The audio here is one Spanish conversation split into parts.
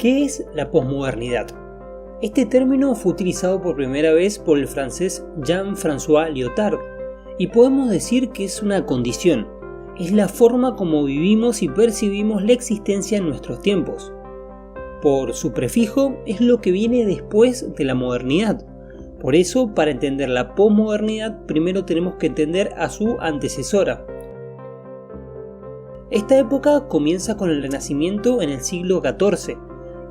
¿Qué es la posmodernidad? Este término fue utilizado por primera vez por el francés Jean-François Lyotard y podemos decir que es una condición, es la forma como vivimos y percibimos la existencia en nuestros tiempos. Por su prefijo es lo que viene después de la modernidad. Por eso, para entender la posmodernidad, primero tenemos que entender a su antecesora. Esta época comienza con el Renacimiento en el siglo XIV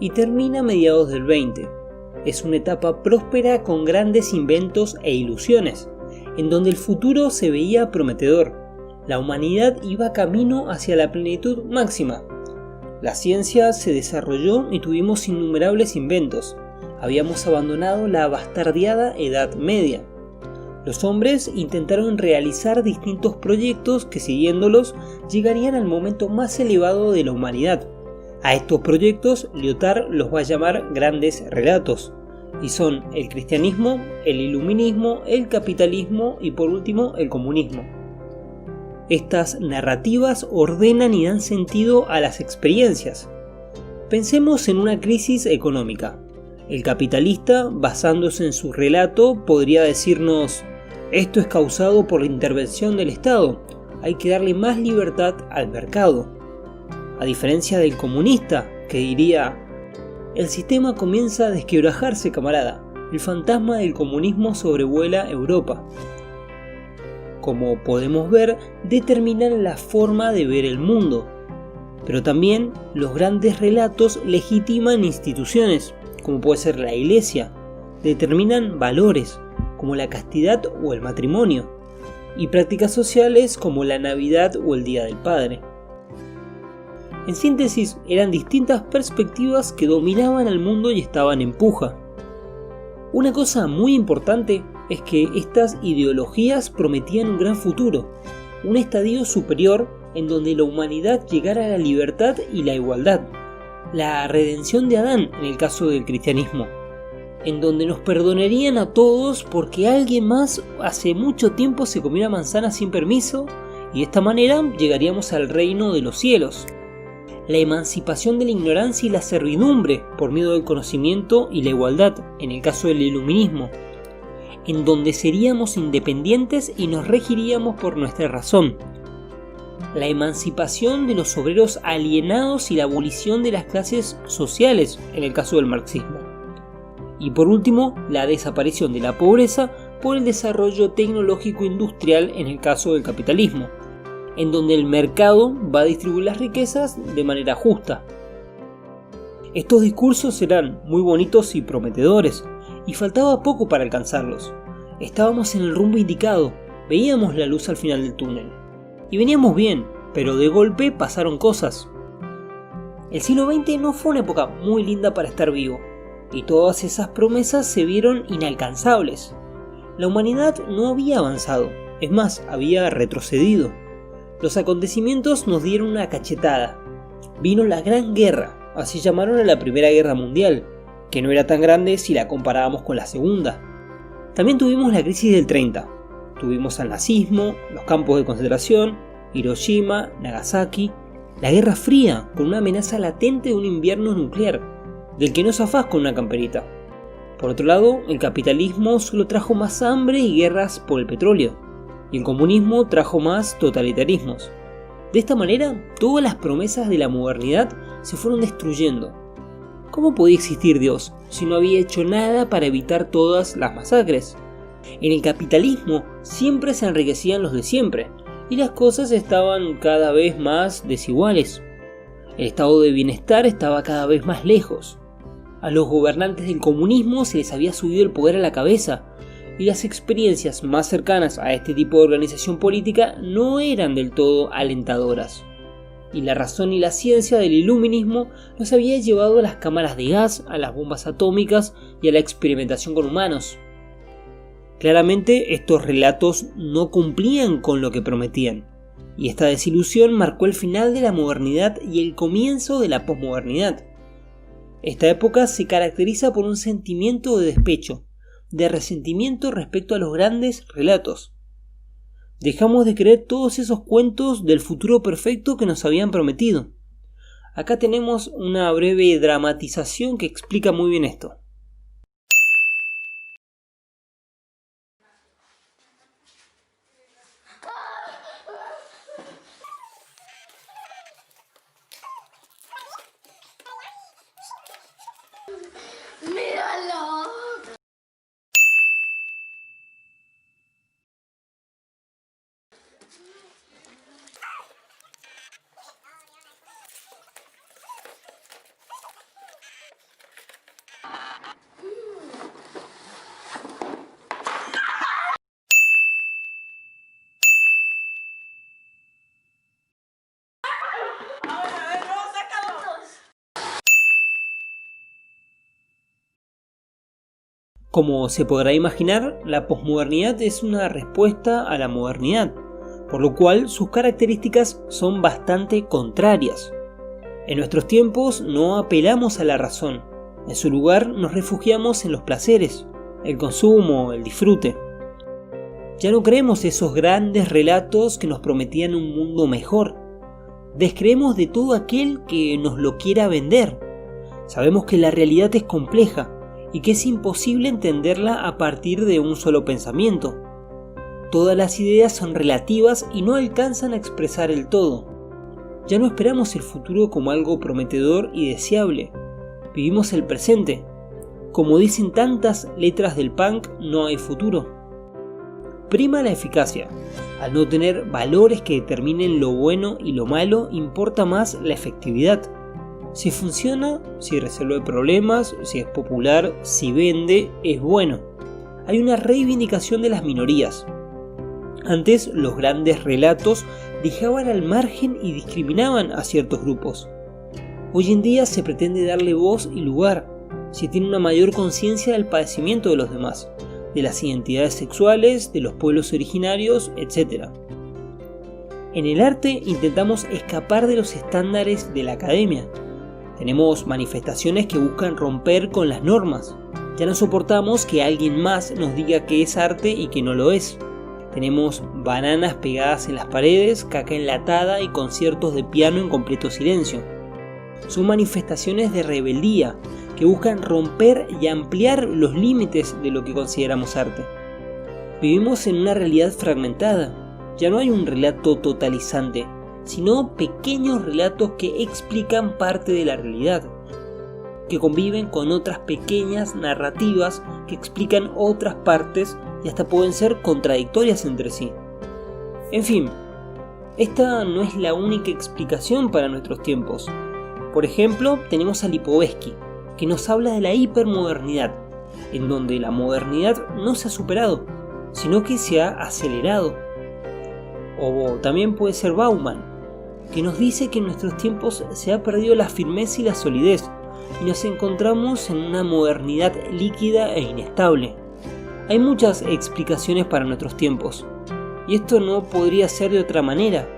y termina a mediados del XX. Es una etapa próspera con grandes inventos e ilusiones, en donde el futuro se veía prometedor. La humanidad iba camino hacia la plenitud máxima. La ciencia se desarrolló y tuvimos innumerables inventos. Habíamos abandonado la bastardeada Edad Media. Los hombres intentaron realizar distintos proyectos que, siguiéndolos, llegarían al momento más elevado de la humanidad. A estos proyectos Lyotard los va a llamar grandes relatos, y son el cristianismo, el iluminismo, el capitalismo y por último el comunismo. Estas narrativas ordenan y dan sentido a las experiencias. Pensemos en una crisis económica. El capitalista, basándose en su relato, podría decirnos: esto es causado por la intervención del Estado, hay que darle más libertad al mercado. A diferencia del comunista, que diría: el sistema comienza a desquebrajarse, camarada, el fantasma del comunismo sobrevuela Europa. Como podemos ver, determinan la forma de ver el mundo, pero también los grandes relatos legitiman instituciones, como puede ser la iglesia, determinan valores, como la castidad o el matrimonio, y prácticas sociales como la Navidad o el Día del Padre. En síntesis, eran distintas perspectivas que dominaban al mundo y estaban en puja. Una cosa muy importante es que estas ideologías prometían un gran futuro, un estadio superior en donde la humanidad llegara a la libertad y la igualdad, la redención de Adán en el caso del cristianismo, en donde nos perdonarían a todos porque alguien más hace mucho tiempo se comió una manzana sin permiso y de esta manera llegaríamos al reino de los cielos. La emancipación de la ignorancia y la servidumbre por medio del conocimiento y la igualdad en el caso del iluminismo, en donde seríamos independientes y nos regiríamos por nuestra razón. La emancipación de los obreros alienados y la abolición de las clases sociales en el caso del marxismo. Y por último, la desaparición de la pobreza por el desarrollo tecnológico industrial en el caso del capitalismo, en donde el mercado va a distribuir las riquezas de manera justa. Estos discursos eran muy bonitos y prometedores, y faltaba poco para alcanzarlos. Estábamos en el rumbo indicado, veíamos la luz al final del túnel. Y veníamos bien, pero de golpe pasaron cosas. El siglo XX no fue una época muy linda para estar vivo, y todas esas promesas se vieron inalcanzables. La humanidad no había avanzado, es más, había retrocedido. Los acontecimientos nos dieron una cachetada. Vino la Gran Guerra, así llamaron a la Primera Guerra Mundial, que no era tan grande si la comparábamos con la Segunda. También tuvimos la crisis del 30. Tuvimos al nazismo, los campos de concentración, Hiroshima, Nagasaki, la Guerra Fría, con una amenaza latente de un invierno nuclear, del que no zafás con una camperita. Por otro lado, el capitalismo solo trajo más hambre y guerras por el petróleo, y el comunismo trajo más totalitarismos. De esta manera, todas las promesas de la modernidad se fueron destruyendo. ¿Cómo podía existir Dios si no había hecho nada para evitar todas las masacres? En el capitalismo siempre se enriquecían los de siempre, y las cosas estaban cada vez más desiguales. El estado de bienestar estaba cada vez más lejos. A los gobernantes del comunismo se les había subido el poder a la cabeza, y las experiencias más cercanas a este tipo de organización política no eran del todo alentadoras. Y la razón y la ciencia del iluminismo nos había llevado a las cámaras de gas, a las bombas atómicas y a la experimentación con humanos. Claramente estos relatos no cumplían con lo que prometían, y esta desilusión marcó el final de la modernidad y el comienzo de la posmodernidad. Esta época se caracteriza por un sentimiento de despecho, de resentimiento respecto a los grandes relatos. Dejamos de creer todos esos cuentos del futuro perfecto que nos habían prometido. Acá tenemos una breve dramatización que explica muy bien esto. ¡Míralo! Como se podrá imaginar, la posmodernidad es una respuesta a la modernidad, por lo cual sus características son bastante contrarias. En nuestros tiempos no apelamos a la razón, en su lugar nos refugiamos en los placeres, el consumo, el disfrute. Ya no creemos esos grandes relatos que nos prometían un mundo mejor. Descreemos de todo aquel que nos lo quiera vender. Sabemos que la realidad es compleja y que es imposible entenderla a partir de un solo pensamiento. Todas las ideas son relativas y no alcanzan a expresar el todo. Ya no esperamos el futuro como algo prometedor y deseable. Vivimos el presente. Como dicen tantas letras del punk, no hay futuro. Prima la eficacia. Al no tener valores que determinen lo bueno y lo malo, importa más la efectividad. Si funciona, si resuelve problemas, si es popular, si vende, es bueno. Hay una reivindicación de las minorías. Antes, los grandes relatos dejaban al margen y discriminaban a ciertos grupos. Hoy en día se pretende darle voz y lugar. Se tiene una mayor conciencia del padecimiento de los demás, de las identidades sexuales, de los pueblos originarios, etc. En el arte intentamos escapar de los estándares de la academia. Tenemos manifestaciones que buscan romper con las normas. Ya no soportamos que alguien más nos diga que es arte y que no lo es. Tenemos bananas pegadas en las paredes, caca enlatada y conciertos de piano en completo silencio. Son manifestaciones de rebeldía que buscan romper y ampliar los límites de lo que consideramos arte. Vivimos en una realidad fragmentada. Ya no hay un relato totalizante, sino pequeños relatos que explican parte de la realidad, que conviven con otras pequeñas narrativas que explican otras partes y hasta pueden ser contradictorias entre sí. En fin, esta no es la única explicación para nuestros tiempos. Por ejemplo, tenemos a Lipovetsky, que nos habla de la hipermodernidad, en donde la modernidad no se ha superado, sino que se ha acelerado. O también puede ser Bauman, que nos dice que en nuestros tiempos se ha perdido la firmeza y la solidez, y nos encontramos en una modernidad líquida e inestable. Hay muchas explicaciones para nuestros tiempos, y esto no podría ser de otra manera.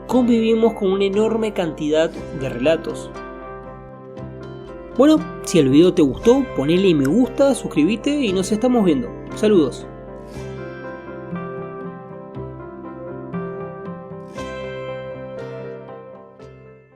Convivimos con una enorme cantidad de relatos. Bueno, si el video te gustó, ponele me gusta, suscríbete y nos estamos viendo. Saludos.